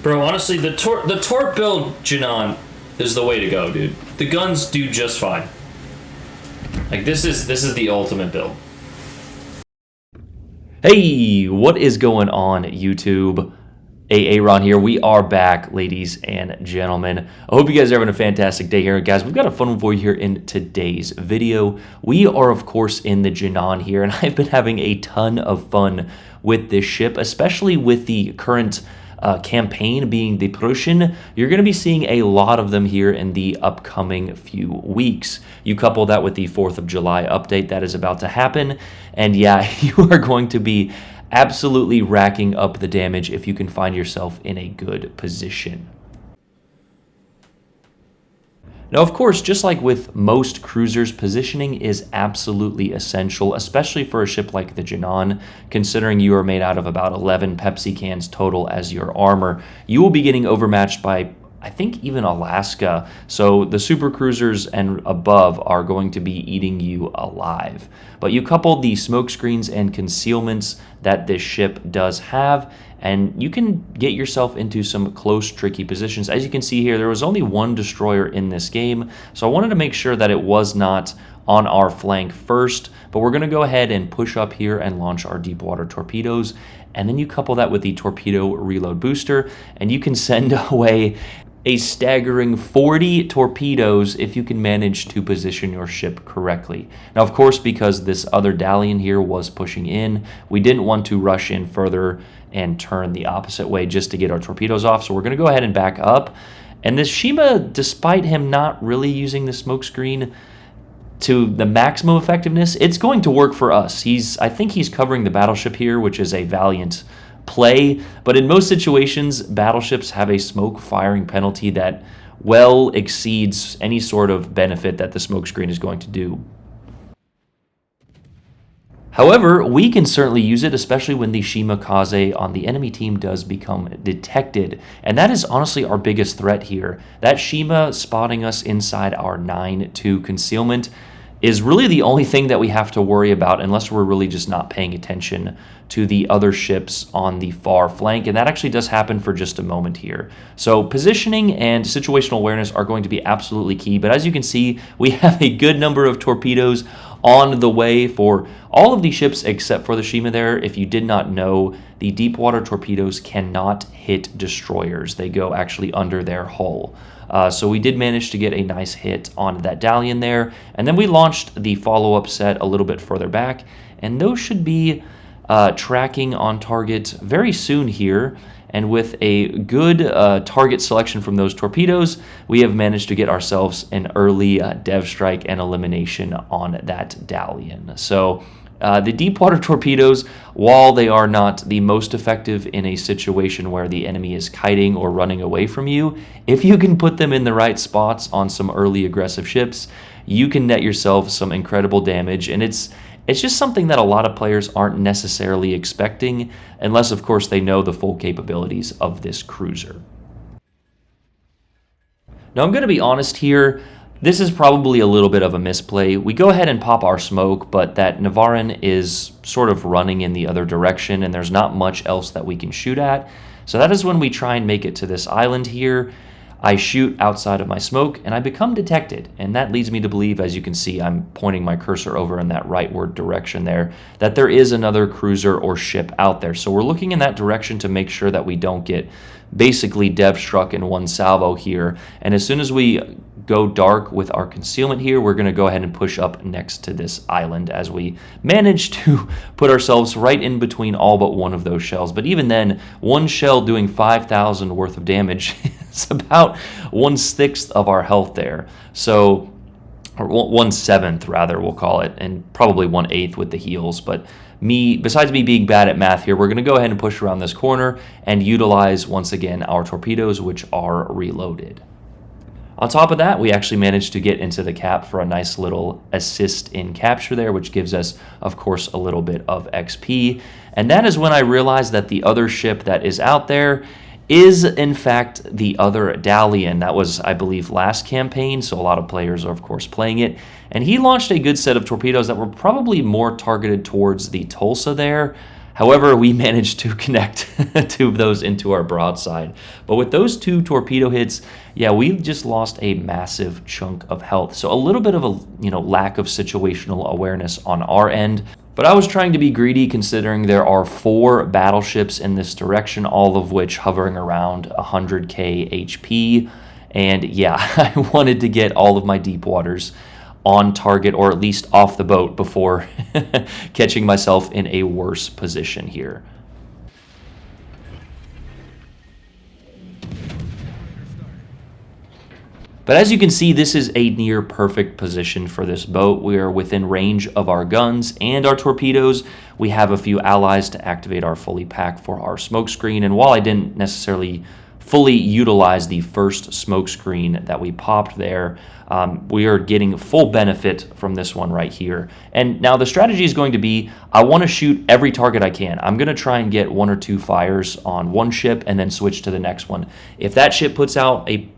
Bro, honestly, the torp build Janan is the way to go, dude. The guns do just fine. Like this is the ultimate build. Hey, what is going on, YouTube? Aaron here. We are back, ladies and gentlemen. I hope you guys are having a fantastic day here. Guys, we've got a fun one for you here in today's video. We are, of course, in the Janan here, and I've been having a ton of fun with this ship, especially with the current campaign being the Prussian. You're going to be seeing a lot of them here in the upcoming few weeks. You couple that with the 4th of July update that is about to happen, and yeah, you are going to be absolutely racking up the damage if you can find yourself in a good position. Now, of course, just like with most cruisers, positioning is absolutely essential, especially for a ship like the Janan, considering you are made out of about 11 Pepsi cans total as your armor. You will be getting overmatched by, I think, even Alaska, so the super cruisers and above are going to be eating you alive. But you couple the smoke screens and concealments that this ship does have, and you can get yourself into some close, tricky positions. As you can see here, there was only one destroyer in this game, so I wanted to make sure that it was not on our flank first, but we're going to go ahead and push up here and launch our deep water torpedoes, and then you couple that with the torpedo reload booster, and you can send away a staggering 40 torpedoes if you can manage to position your ship correctly. Now, of course, because this other Dalian here was pushing in, we didn't want to rush in further and turn the opposite way just to get our torpedoes off, so we're going to go ahead and back up. And this Shima, despite him not really using the smoke screen to the maximum effectiveness, it's going to work for us. I think he's covering the battleship here, which is a valiant play, but in most situations, battleships have a smoke firing penalty that well exceeds any sort of benefit that the smoke screen is going to do. However, we can certainly use it, especially when the Shima Kaze on the enemy team does become detected. And that is honestly our biggest threat here. That Shima spotting us inside our 9-2 concealment is really the only thing that we have to worry about unless we're really just not paying attention to the other ships on the far flank, and that actually does happen for just a moment here. So positioning and situational awareness are going to be absolutely key, but as you can see, we have a good number of torpedoes on the way for all of the ships except for the Shima there. If you did not know, the deep water torpedoes cannot hit destroyers. They go actually under their hull. So we did manage to get a nice hit on that Dalian there, and then we launched the follow-up set a little bit further back, and those should be tracking on target very soon here. And with a good target selection from those torpedoes, we have managed to get ourselves an early dev strike and elimination on that Dalian. So the deep water torpedoes, while they are not the most effective in a situation where the enemy is kiting or running away from you, if you can put them in the right spots on some early aggressive ships, you can net yourself some incredible damage. And it's just something that a lot of players aren't necessarily expecting, unless, of course, they know the full capabilities of this cruiser. Now, I'm going to be honest here. This is probably a little bit of a misplay. We go ahead and pop our smoke, but that Navarin is sort of running in the other direction, and there's not much else that we can shoot at. So that is when we try and make it to this island here. I shoot outside of my smoke, and I become detected, and that leads me to believe, as you can see, I'm pointing my cursor over in that rightward direction there, that there is another cruiser or ship out there. So we're looking in that direction to make sure that we don't get basically dev struck in one salvo here. And as soon as we go dark with our concealment here, we're going to go ahead and push up next to this island as we manage to put ourselves right in between all but one of those shells. But even then, one shell doing 5,000 worth of damage is about 1/6 of our health there. So, or 1/7 rather, we'll call it, and probably 1/8 with the heals. But besides me being bad at math here, we're going to go ahead and push around this corner and utilize once again our torpedoes, which are reloaded. On top of that, we actually managed to get into the cap for a nice little assist in capture there, which gives us, of course, a little bit of XP. And that is when I realized that the other ship that is out there is, in fact, the other Dalian. That was, I believe, last campaign, so a lot of players are, of course, playing it. And he launched a good set of torpedoes that were probably more targeted towards the Tulsa there. However, we managed to connect two of those into our broadside. But with those 2 torpedo hits, yeah, we've just lost a massive chunk of health. So a little bit of a lack of situational awareness on our end. But I was trying to be greedy considering there are 4 battleships in this direction, all of which hovering around 100k HP. And yeah, I wanted to get all of my deep waters on target, or at least off the boat, before catching myself in a worse position here. But as you can see, this is a near perfect position for this boat. We are within range of our guns and our torpedoes. We have a few allies to activate our fully pack for our smoke screen. And while I didn't necessarily fully utilize the first smoke screen that we popped there, we are getting full benefit from this one right here. And now the strategy is going to be, I want to shoot every target I can. I'm going to try and get 1 or 2 fires on one ship and then switch to the next one. If that ship puts out a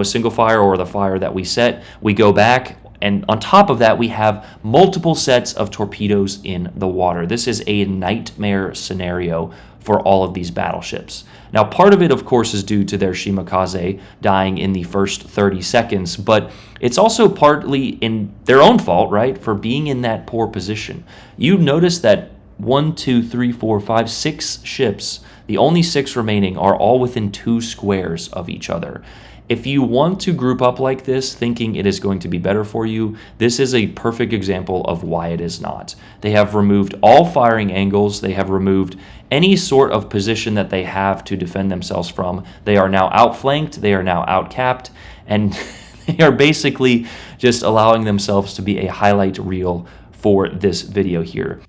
single fire, or the fire that we set, we go back. And on top of that, we have multiple sets of torpedoes in the water. This is a nightmare scenario for all of these battleships. Now, part of it, of course, is due to their Shimakaze dying in the first 30 seconds, but it's also partly in their own fault, right, for being in that poor position. You notice that 1, 2, 3, 4, 5, 6 ships, the only 6 remaining, are all within 2 squares of each other. If you want to group up like this, thinking it is going to be better for you, this is a perfect example of why it is not. They have removed all firing angles. They have removed any sort of position that they have to defend themselves from. They are now outflanked. They are now outcapped. And they are basically just allowing themselves to be a highlight reel for this video here.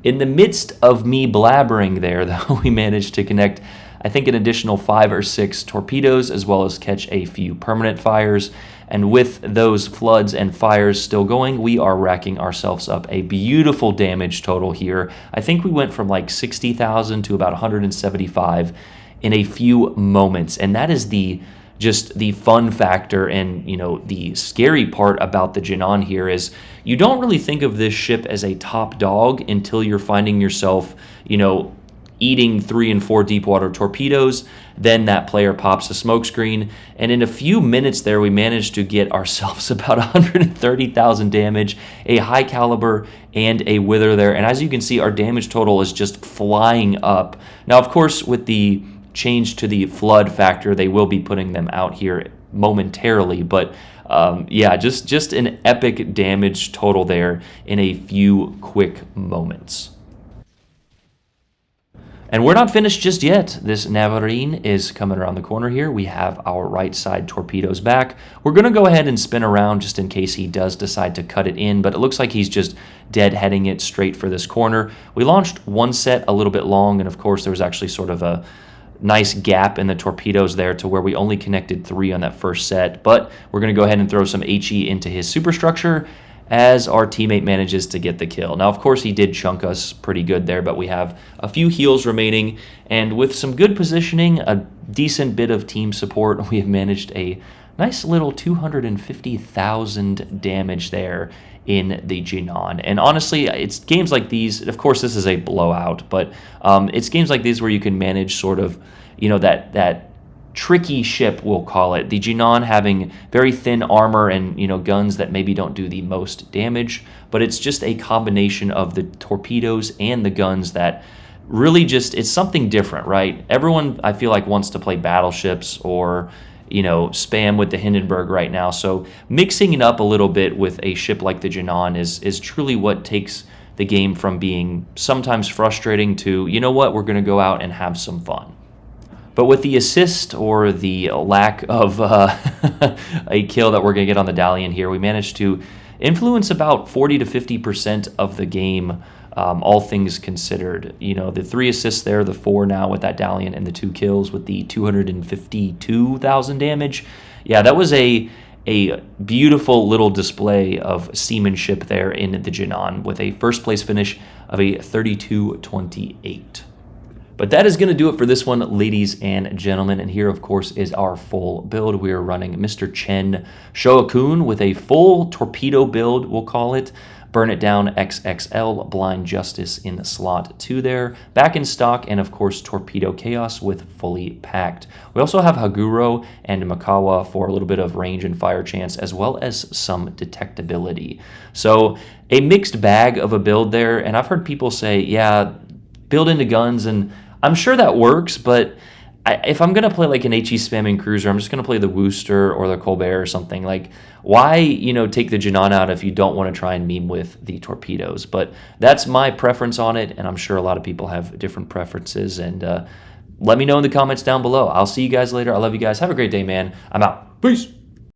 In the midst of me blabbering there, though, we managed to connect, I think, an additional 5 or 6 torpedoes, as well as catch a few permanent fires. And with those floods and fires still going, we are racking ourselves up a beautiful damage total here. I think we went from like 60,000 to about 175 in a few moments. And that is just the fun factor, and the scary part about the Jinan here is you don't really think of this ship as a top dog until you're finding yourself eating 3 and 4 deep water torpedoes. Then that player pops a smoke screen, and in a few minutes there we managed to get ourselves about 130,000 damage, a high caliber and a wither there. And as you can see, our damage total is just flying up. Now, of course, with the change to the flood factor, they will be putting them out here momentarily, but yeah, just an epic damage total there in a few quick moments. And we're not finished just yet. This Navarine is coming around the corner here. We have our right side torpedoes back. We're going to go ahead and spin around just in case he does decide to cut it in, but it looks like he's just deadheading it straight for this corner. We launched one set a little bit long, and of course there was actually sort of a nice gap in the torpedoes there to where we only connected 3 on that first set, but we're going to go ahead and throw some HE into his superstructure as our teammate manages to get the kill. Now, of course, he did chunk us pretty good there, but we have a few heals remaining, and with some good positioning, a decent bit of team support, we have managed a nice little 250,000 damage there in the Jinan. And honestly, it's games like these, of course this is a blowout, but it's games like these where you can manage sort of, that tricky ship, we'll call it. The Jinan having very thin armor and guns that maybe don't do the most damage, but it's just a combination of the torpedoes and the guns that really it's something different, right? Everyone, I feel like, wants to play battleships or spam with the Hindenburg right now. So mixing it up a little bit with a ship like the Jinan is truly what takes the game from being sometimes frustrating to, we're going to go out and have some fun. But with the assist, or the lack of a kill that we're going to get on the Dalian here, we managed to influence about 40 to 50% of the game, all things considered. The 3 assists there, the 4 now with that Dalian, and the 2 kills with the 252,000 damage. Yeah, that was a beautiful little display of seamanship there in the Jinan with a first place finish of a 32-28. But that is going to do it for this one, ladies and gentlemen. And here, of course, is our full build. We are running Mr. Chen Shoakun with a full torpedo build, we'll call it. Burn It Down XXL Blind Justice in slot 2 there. Back in stock, and of course Torpedo Chaos with fully packed. We also have Haguro and Makawa for a little bit of range and fire chance, as well as some detectability. So a mixed bag of a build there, and I've heard people say, yeah, build into guns, and I'm sure that works, but if I'm going to play like an HE spamming cruiser, I'm just going to play the Wooster or the Colbert or something. Like, why, take the Janan out if you don't want to try and meme with the torpedoes? But that's my preference on it, and I'm sure a lot of people have different preferences. And let me know in the comments down below. I'll see you guys later. I love you guys. Have a great day, man. I'm out. Peace.